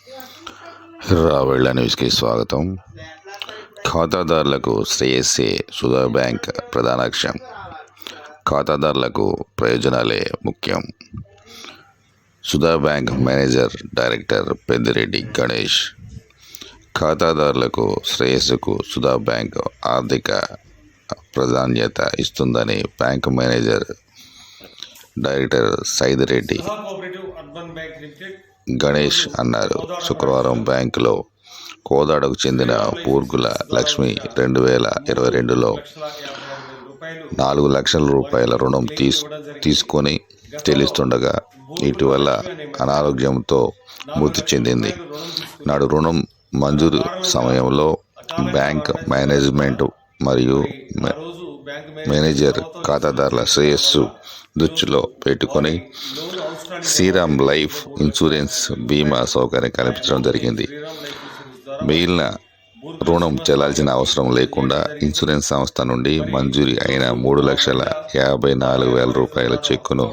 రావెళ్ళ న్యూస్కి స్వాగతం. ఖాతాదారులకు శ్రేయస్సే సుధా బ్యాంక్ ప్రధాన లక్ష్యం. ఖాతాదారులకు ప్రయోజనాలే ముఖ్యం. Sudha bank manager director Peddireddy Ganesh. ఖాతాదారులకు శ్రేయస్సుకు సుధా బ్యాంక్ ఆర్థిక ప్రాధాన్యత ఇస్తుందని bank manager director Saidireddy Ganesh అన్నారు. శుక్రవారం బ్యాంకులో కోదాడకు చెందిన పూర్గుల లక్ష్మి 2022లో 4 లక్షల రూపాయల రుణం తీసుకొని చెల్లిస్తుండగా ఇటీవల అనారోగ్యంతో మృతి చెందింది. నాడు రుణం మంజూరు సమయంలో బ్యాంక్ మేనేజ్మెంట్ మరియు మేనేజర్ ఖాతాదారుల శ్రేయస్సు దృష్టిలో పెట్టుకొని శ్రీరామ్ లైఫ్ ఇన్సూరెన్స్ బీమా సౌకర్యం కల్పించడం జరిగింది. మిగిలిన రుణం చెల్లాల్సిన అవసరం లేకుండా ఇన్సూరెన్స్ సంస్థ నుండి మంజూరీ అయిన 3,54,000 రూపాయల చెక్కును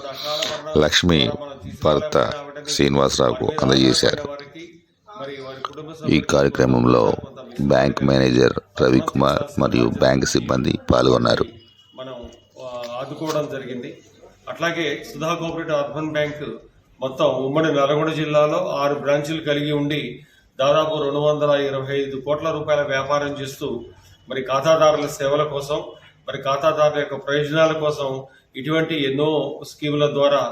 లక్ష్మి భర్త శ్రీనివాసరావుకు అందజేశారు. ఈ కార్యక్రమంలో బ్యాంక్ మేనేజర్ రవికుమార్ మరియు బ్యాంక్ సిబ్బంది పాల్గొన్నారు. మనం ఆదుకోవడం జరిగింది. అట్లాగే సుధా కోఆపరేటివ్ అర్బన్ బ్యాంక్ మొత్తం ఉమ్మడి నల్గొండ జిల్లాలో 6 బ్రాంచీలు కలిగి ఉండి దాదాపు 225 కోట్ల రూపాయల వ్యాపారం చేస్తూ మరి ఖాతాదారుల సేవల కోసం, మరి ఖాతాదారుల యొక్క ప్రయోజనాల కోసం ఇటువంటి ఎన్నో స్కీముల ద్వారా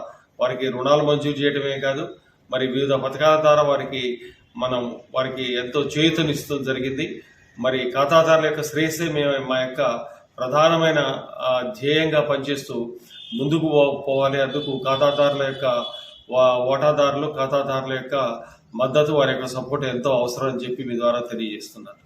వారికి రుణాలు మంజూరు చేయడమే కాదు, మరి వివిధ పథకాల ద్వారా వారికి ఎంతో చేయూతనిస్తూ జరిగింది. మరి ఖాతాదారుల యొక్క శ్రేయస్సే మా యొక్క ప్రధానమైన ధ్యేయంగా పనిచేస్తూ ముందుకు పోవాలి. అందుకు ఖాతాదారుల యొక్క ఖాతాదారుల యొక్క మద్దతు, వారి యొక్క సపోర్ట్ ఎంతో అవసరం అని చెప్పి మీ ద్వారా తెలియజేస్తున్నాను.